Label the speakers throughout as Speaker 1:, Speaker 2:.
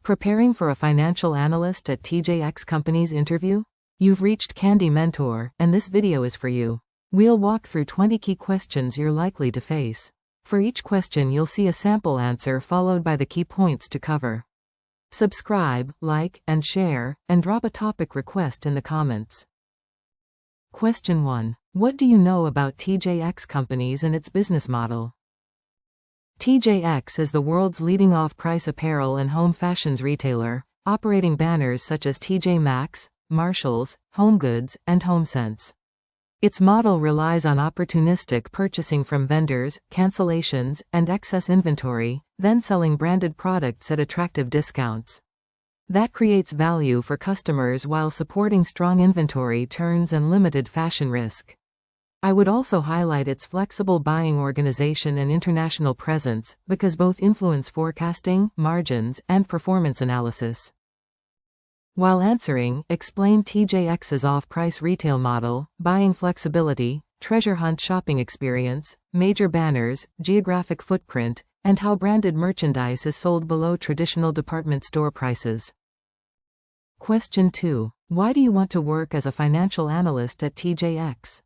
Speaker 1: Preparing for a financial analyst at TJX Companies interview? You've reached Candy Mentor, and this video is for you. We'll walk through 20 key questions you're likely to face. For each question you'll see a sample answer followed by the key points to cover. Subscribe, like, and share, and drop a topic request in the comments. Question 1. What do you know about TJX Companies and its business model? TJX is the world's leading off-price apparel and home fashions retailer, operating banners such as TJ Maxx, Marshalls, HomeGoods, and HomeSense. Its model relies on opportunistic purchasing from vendors, cancellations, and excess inventory, then selling branded products at attractive discounts. That creates value for customers while supporting strong inventory turns and limited fashion risk. I would also highlight its flexible buying organization and international presence, because both influence forecasting, margins, and performance analysis. While answering, explain TJX's off-price retail model, buying flexibility, treasure hunt shopping experience, major banners, geographic footprint, and how branded merchandise is sold below traditional department store prices. Question 2. Why do you want to work as a financial analyst at TJX?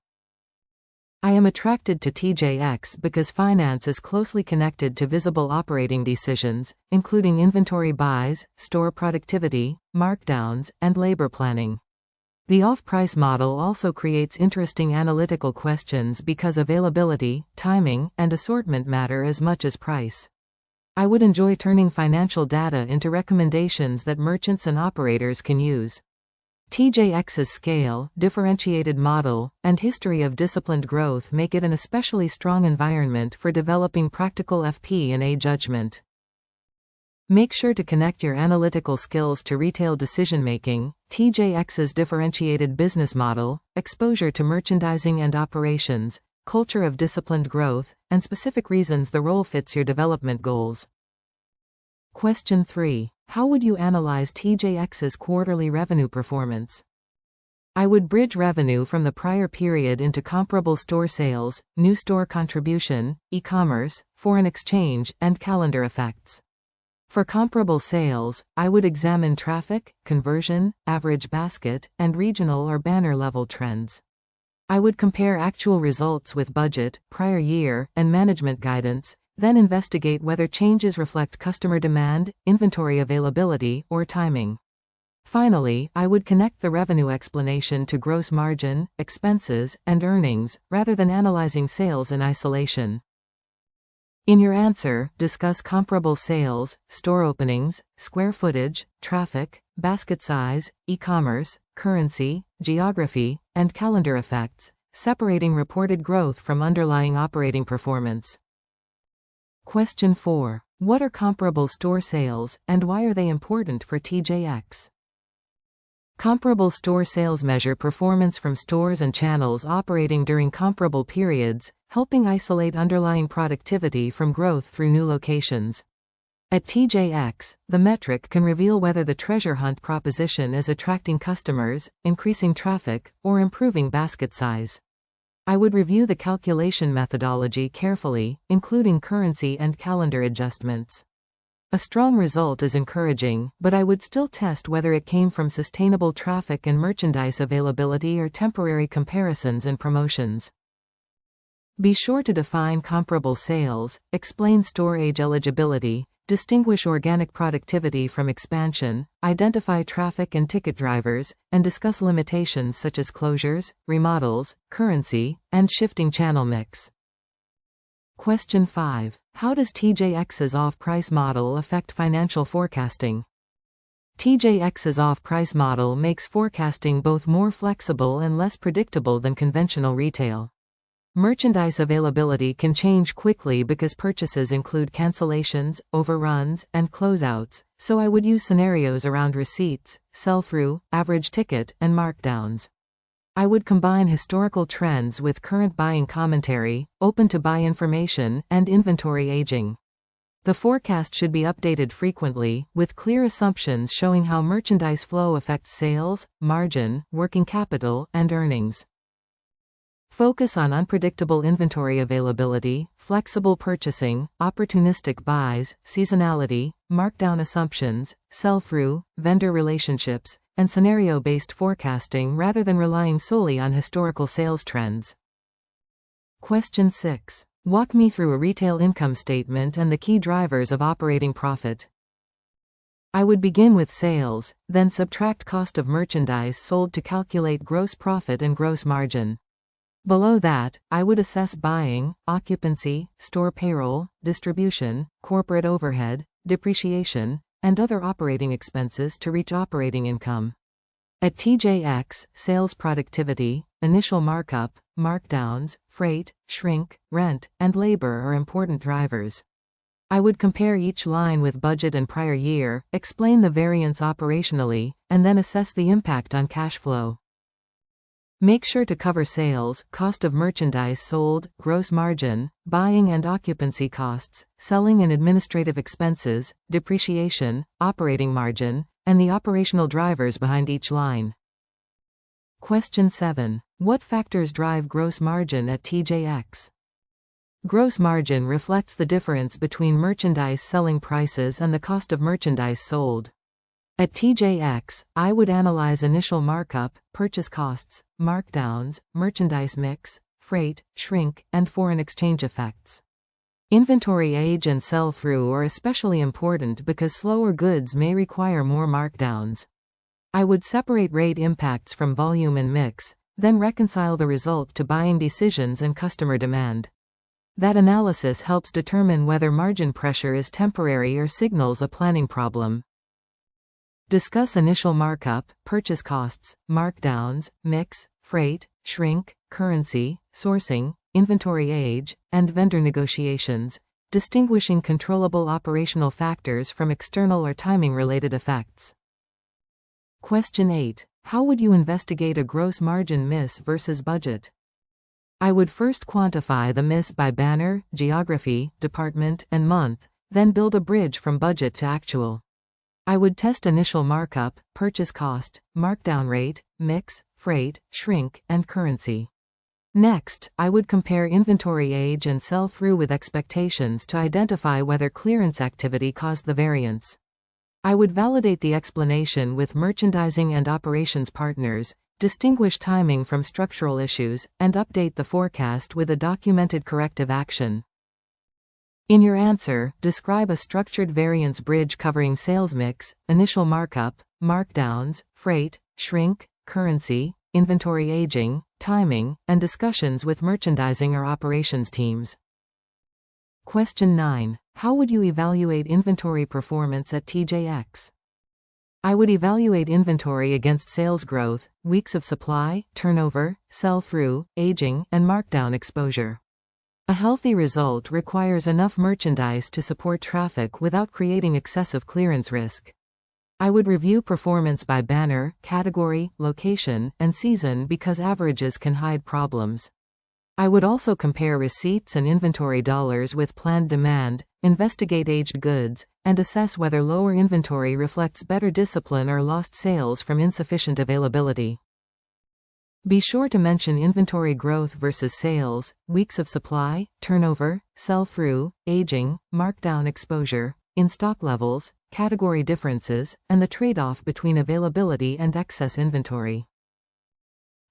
Speaker 1: I am attracted to TJX because finance is closely connected to visible operating decisions, including inventory buys, store productivity, markdowns, and labor planning. The off-price model also creates interesting analytical questions because availability, timing, and assortment matter as much as price. I would enjoy turning financial data into recommendations that merchants and operators can use. TJX's scale, differentiated model, and history of disciplined growth make it an especially strong environment for developing practical FP&A judgment. Make sure to connect your analytical skills to retail decision-making, TJX's differentiated business model, exposure to merchandising and operations, culture of disciplined growth, and specific reasons the role fits your development goals. Question 3. How would you analyze TJX's quarterly revenue performance? I would bridge revenue from the prior period into comparable store sales, new store contribution, e-commerce, foreign exchange, and calendar effects. For comparable sales, I would examine traffic, conversion, average basket, and regional or banner level trends. I would compare actual results with budget, prior year, and management guidance, then investigate whether changes reflect customer demand, inventory availability, or timing. Finally, I would connect the revenue explanation to gross margin, expenses, and earnings, rather than analyzing sales in isolation. In your answer, discuss comparable sales, store openings, square footage, traffic, basket size, e-commerce, currency, geography, and calendar effects, separating reported growth from underlying operating performance. Question 4. What are comparable store sales, and why are they important for TJX? Comparable store sales measure performance from stores and channels operating during comparable periods, helping isolate underlying productivity from growth through new locations. At TJX, the metric can reveal whether the treasure hunt proposition is attracting customers, increasing traffic, or improving basket size. I would review the calculation methodology carefully, including currency and calendar adjustments. A strong result is encouraging, but I would still test whether it came from sustainable traffic and merchandise availability or temporary comparisons and promotions. Be sure to define comparable sales, explain store age eligibility, distinguish organic productivity from expansion, identify traffic and ticket drivers, and discuss limitations such as closures, remodels, currency, and shifting channel mix. Question 5. How does TJX's off-price model affect financial forecasting? TJX's off-price model makes forecasting both more flexible and less predictable than conventional retail. Merchandise availability can change quickly because purchases include cancellations, overruns, and closeouts, so I would use scenarios around receipts, sell-through, average ticket, and markdowns. I would combine historical trends with current buying commentary, open-to-buy information, and inventory aging. The forecast should be updated frequently, with clear assumptions showing how merchandise flow affects sales, margin, working capital, and earnings. Focus on unpredictable inventory availability, flexible purchasing, opportunistic buys, seasonality, markdown assumptions, sell-through, vendor relationships, and scenario-based forecasting rather than relying solely on historical sales trends. Question 6. Walk me through a retail income statement and the key drivers of operating profit. I would begin with sales, then subtract cost of merchandise sold to calculate gross profit and gross margin. Below that, I would assess buying, occupancy, store payroll, distribution, corporate overhead, depreciation, and other operating expenses to reach operating income. At TJX, sales productivity, initial markup, markdowns, freight, shrink, rent, and labor are important drivers. I would compare each line with budget and prior year, explain the variance operationally, and then assess the impact on cash flow. Make sure to cover sales, cost of merchandise sold, gross margin, buying and occupancy costs, selling and administrative expenses, depreciation, operating margin, and the operational drivers behind each line. Question 7. What factors drive gross margin at TJX? Gross margin reflects the difference between merchandise selling prices and the cost of merchandise sold. At TJX, I would analyze initial markup, purchase costs, markdowns, merchandise mix, freight, shrink, and foreign exchange effects. Inventory age and sell-through are especially important because slower goods may require more markdowns. I would separate rate impacts from volume and mix, then reconcile the result to buying decisions and customer demand. That analysis helps determine whether margin pressure is temporary or signals a planning problem. Discuss initial markup, purchase costs, markdowns, mix, freight, shrink, currency, sourcing, inventory age, and vendor negotiations, distinguishing controllable operational factors from external or timing-related effects. Question 8. How would you investigate a gross margin miss versus budget? I would first quantify the miss by banner, geography, department, and month, then build a bridge from budget to actual. I would test initial markup, purchase cost, markdown rate, mix, freight, shrink, and currency. Next, I would compare inventory age and sell-through with expectations to identify whether clearance activity caused the variance. I would validate the explanation with merchandising and operations partners, distinguish timing from structural issues, and update the forecast with a documented corrective action. In your answer, describe a structured variance bridge covering sales mix, initial markup, markdowns, freight, shrink, currency, inventory aging, timing, and discussions with merchandising or operations teams. Question 9. How would you evaluate inventory performance at TJX? I would evaluate inventory against sales growth, weeks of supply, turnover, sell-through, aging, and markdown exposure. A healthy result requires enough merchandise to support traffic without creating excessive clearance risk. I would review performance by banner, category, location, and season because averages can hide problems. I would also compare receipts and inventory dollars with planned demand, investigate aged goods, and assess whether lower inventory reflects better discipline or lost sales from insufficient availability. Be sure to mention inventory growth versus sales, weeks of supply, turnover, sell-through, aging, markdown exposure, in-stock levels, category differences, and the trade-off between availability and excess inventory.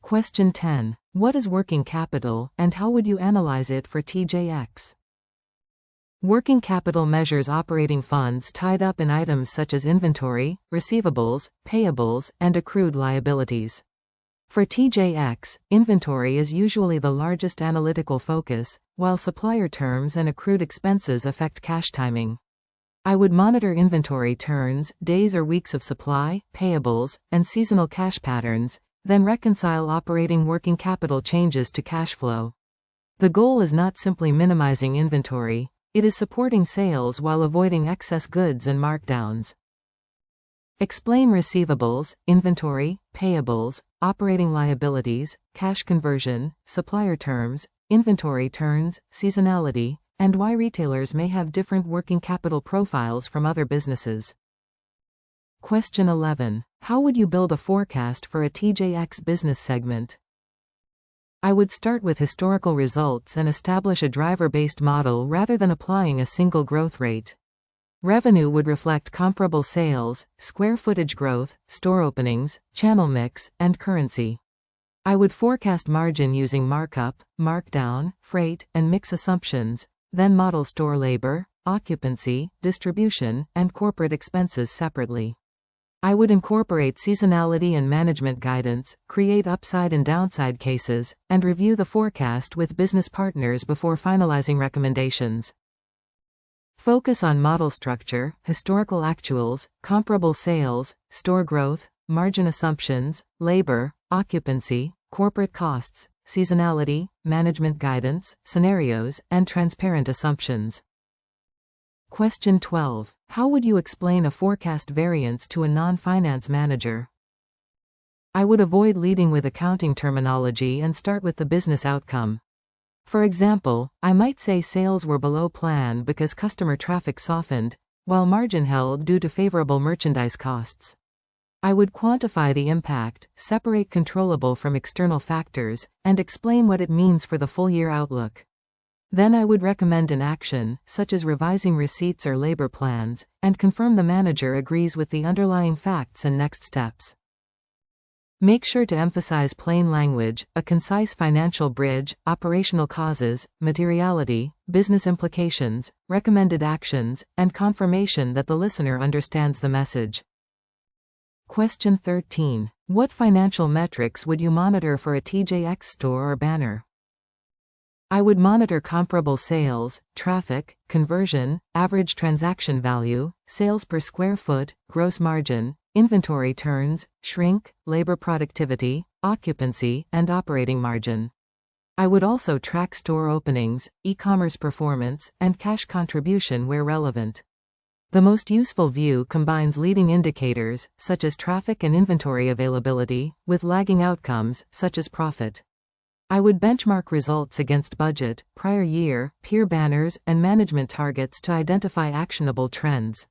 Speaker 1: Question 10. What is working capital, and how would you analyze it for TJX? Working capital measures operating funds tied up in items such as inventory, receivables, payables, and accrued liabilities. For TJX, inventory is usually the largest analytical focus, while supplier terms and accrued expenses affect cash timing. I would monitor inventory turns, days or weeks of supply, payables, and seasonal cash patterns, then reconcile operating working capital changes to cash flow. The goal is not simply minimizing inventory, it is supporting sales while avoiding excess goods and markdowns. Explain receivables, inventory, payables, operating liabilities, cash conversion, supplier terms, inventory turns, seasonality, and why retailers may have different working capital profiles from other businesses. Question 11. How would you build a forecast for a TJX business segment? I would start with historical results and establish a driver-based model rather than applying a single growth rate. Revenue would reflect comparable sales, square footage growth, store openings, channel mix, and currency. I would forecast margin using markup, markdown, freight, and mix assumptions, then model store labor, occupancy, distribution, and corporate expenses separately. I would incorporate seasonality and management guidance, create upside and downside cases, and review the forecast with business partners before finalizing recommendations. Focus on model structure, historical actuals, comparable sales, store growth, margin assumptions, labor, occupancy, corporate costs, seasonality, management guidance, scenarios, and transparent assumptions. Question 12. How would you explain a forecast variance to a non-finance manager? I would avoid leading with accounting terminology and start with the business outcome. For example, I might say sales were below plan because customer traffic softened, while margin held due to favorable merchandise costs. I would quantify the impact, separate controllable from external factors, and explain what it means for the full-year outlook. Then I would recommend an action, such as revising receipts or labor plans, and confirm the manager agrees with the underlying facts and next steps. Make sure to emphasize plain language, a concise financial bridge, operational causes, materiality, business implications, recommended actions, and confirmation that the listener understands the message. Question 13. What financial metrics would you monitor for a TJX store or banner? I would monitor comparable sales, traffic, conversion, average transaction value, sales per square foot, gross margin, inventory turns, shrink, labor productivity, occupancy, and operating margin. I would also track store openings, e-commerce performance, and cash contribution where relevant. The most useful view combines leading indicators, such as traffic and inventory availability, with lagging outcomes, such as profit. I would benchmark results against budget, prior year, peer banners, and management targets to identify actionable trends.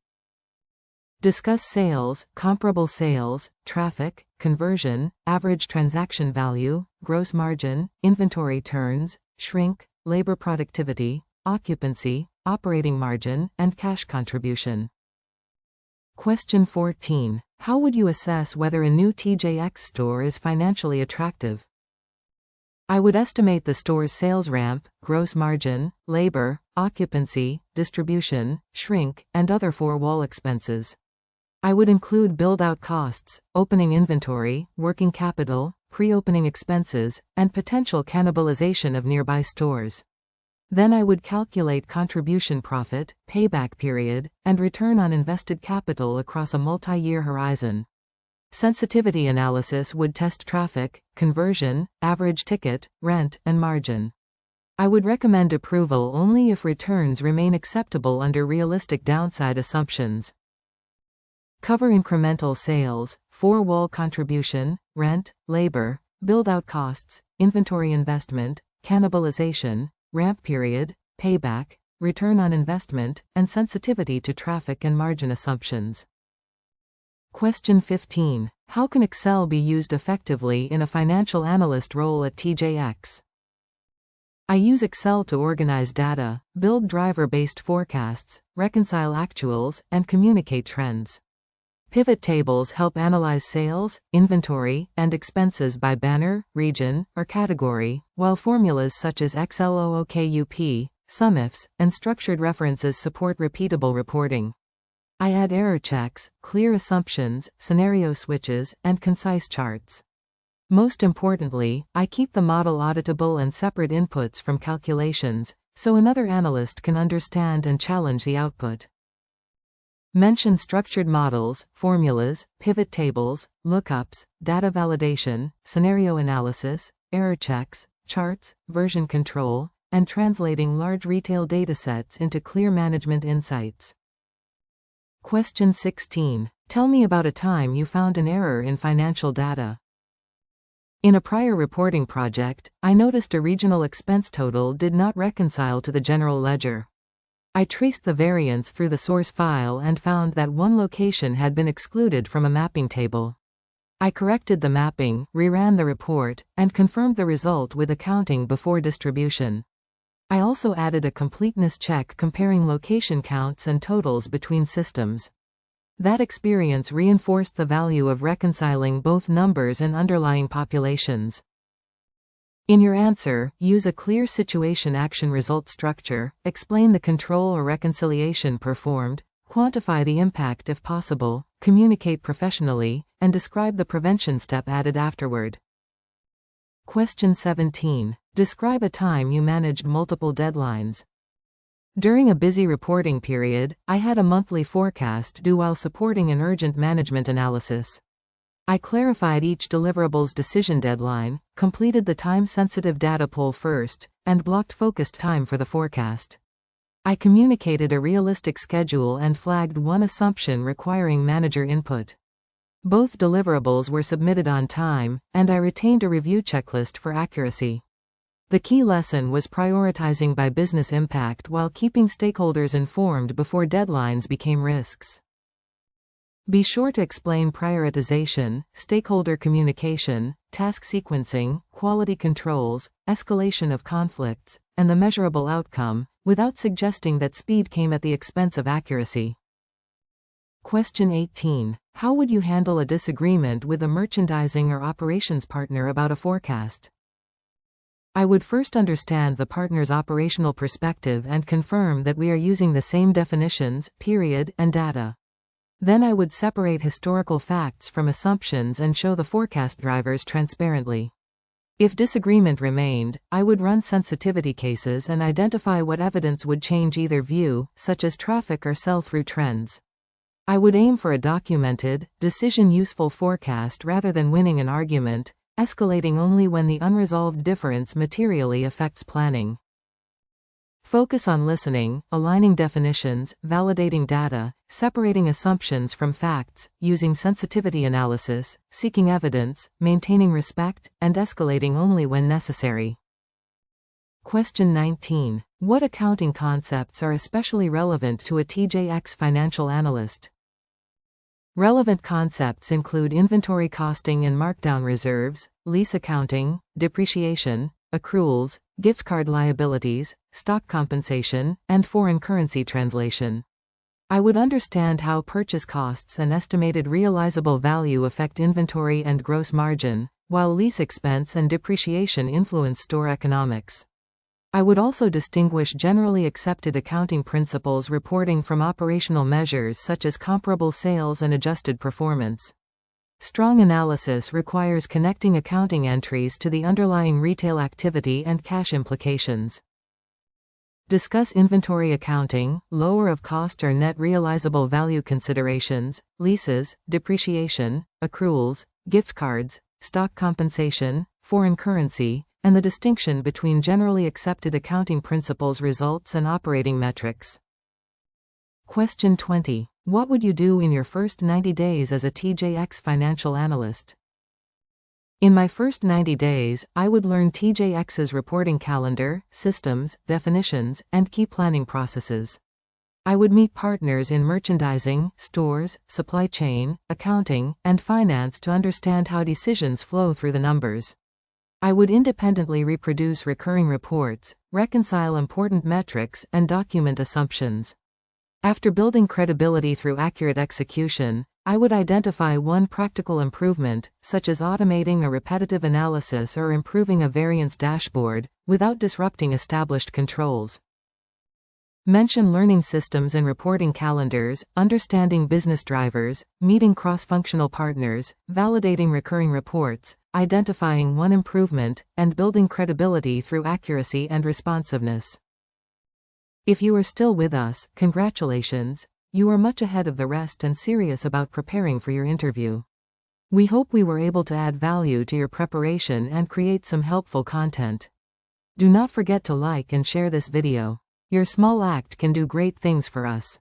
Speaker 1: Discuss sales, comparable sales, traffic, conversion, average transaction value, gross margin, inventory turns, shrink, labor productivity, occupancy, operating margin, and cash contribution. Question 14. How would you assess whether a new TJX store is financially attractive? I would estimate the store's sales ramp, gross margin, labor, occupancy, distribution, shrink, and other four-wall expenses. I would include build-out costs, opening inventory, working capital, pre-opening expenses, and potential cannibalization of nearby stores. Then I would calculate contribution profit, payback period, and return on invested capital across a multi-year horizon. Sensitivity analysis would test traffic, conversion, average ticket, rent, and margin. I would recommend approval only if returns remain acceptable under realistic downside assumptions. Cover incremental sales, four-wall contribution, rent, labor, build-out costs, inventory investment, cannibalization, ramp period, payback, return on investment, and sensitivity to traffic and margin assumptions. Question 15. How can Excel be used effectively in a financial analyst role at TJX? I use Excel to organize data, build driver-based forecasts, reconcile actuals, and communicate trends. Pivot tables help analyze sales, inventory, and expenses by banner, region, or category, while formulas such as XLOOKUP, SUMIFs, and structured references support repeatable reporting. I add error checks, clear assumptions, scenario switches, and concise charts. Most importantly, I keep the model auditable and separate inputs from calculations, so another analyst can understand and challenge the output. Mention structured models, formulas, pivot tables, lookups, data validation, scenario analysis, error checks, charts, version control, and translating large retail datasets into clear management insights. Question 16. Tell me about a time you found an error in financial data. In a prior reporting project, I noticed a regional expense total did not reconcile to the general ledger. I traced the variance through the source file and found that one location had been excluded from a mapping table. I corrected the mapping, reran the report, and confirmed the result with accounting before distribution. I also added a completeness check comparing location counts and totals between systems. That experience reinforced the value of reconciling both numbers and underlying populations. In your answer, use a clear situation action result structure, explain the control or reconciliation performed, quantify the impact if possible, communicate professionally, and describe the prevention step added afterward. Question 17. Describe a time you managed multiple deadlines. During a busy reporting period, I had a monthly forecast due while supporting an urgent management analysis. I clarified each deliverable's decision deadline, completed the time-sensitive data pull first, and blocked focused time for the forecast. I communicated a realistic schedule and flagged one assumption requiring manager input. Both deliverables were submitted on time, and I retained a review checklist for accuracy. The key lesson was prioritizing by business impact while keeping stakeholders informed before deadlines became risks. Be sure to explain prioritization, stakeholder communication, task sequencing, quality controls, escalation of conflicts, and the measurable outcome, without suggesting that speed came at the expense of accuracy. Question 18. How would you handle a disagreement with a merchandising or operations partner about a forecast? I would first understand the partner's operational perspective and confirm that we are using the same definitions, period, and data. Then I would separate historical facts from assumptions and show the forecast drivers transparently. If disagreement remained, I would run sensitivity cases and identify what evidence would change either view, such as traffic or sell-through trends. I would aim for a documented, decision-useful forecast rather than winning an argument, escalating only when the unresolved difference materially affects planning. Focus on listening, aligning definitions, validating data, separating assumptions from facts, using sensitivity analysis, seeking evidence, maintaining respect, and escalating only when necessary. Question 19. What accounting concepts are especially relevant to a TJX financial analyst? Relevant concepts include inventory costing and markdown reserves, lease accounting, depreciation, accruals, gift card liabilities, stock compensation, and foreign currency translation. I would understand how purchase costs and estimated realizable value affect inventory and gross margin, while lease expense and depreciation influence store economics. I would also distinguish generally accepted accounting principles reporting from operational measures such as comparable sales and adjusted performance. Strong analysis requires connecting accounting entries to the underlying retail activity and cash implications. Discuss inventory accounting, lower of cost or net realizable value considerations, leases, depreciation, accruals, gift cards, stock compensation, foreign currency, and the distinction between generally accepted accounting principles results and operating metrics. Question 20. What would you do in your first 90 days as a TJX financial analyst? In my first 90 days, I would learn TJX's reporting calendar, systems, definitions, and key planning processes. I would meet partners in merchandising, stores, supply chain, accounting, and finance to understand how decisions flow through the numbers. I would independently reproduce recurring reports, reconcile important metrics, and document assumptions. After building credibility through accurate execution, I would identify one practical improvement, such as automating a repetitive analysis or improving a variance dashboard, without disrupting established controls. Mention learning systems and reporting calendars, understanding business drivers, meeting cross-functional partners, validating recurring reports, identifying one improvement, and building credibility through accuracy and responsiveness. If you are still with us, congratulations, you are much ahead of the rest and serious about preparing for your interview. We hope we were able to add value to your preparation and create some helpful content. Do not forget to like and share this video. Your small act can do great things for us.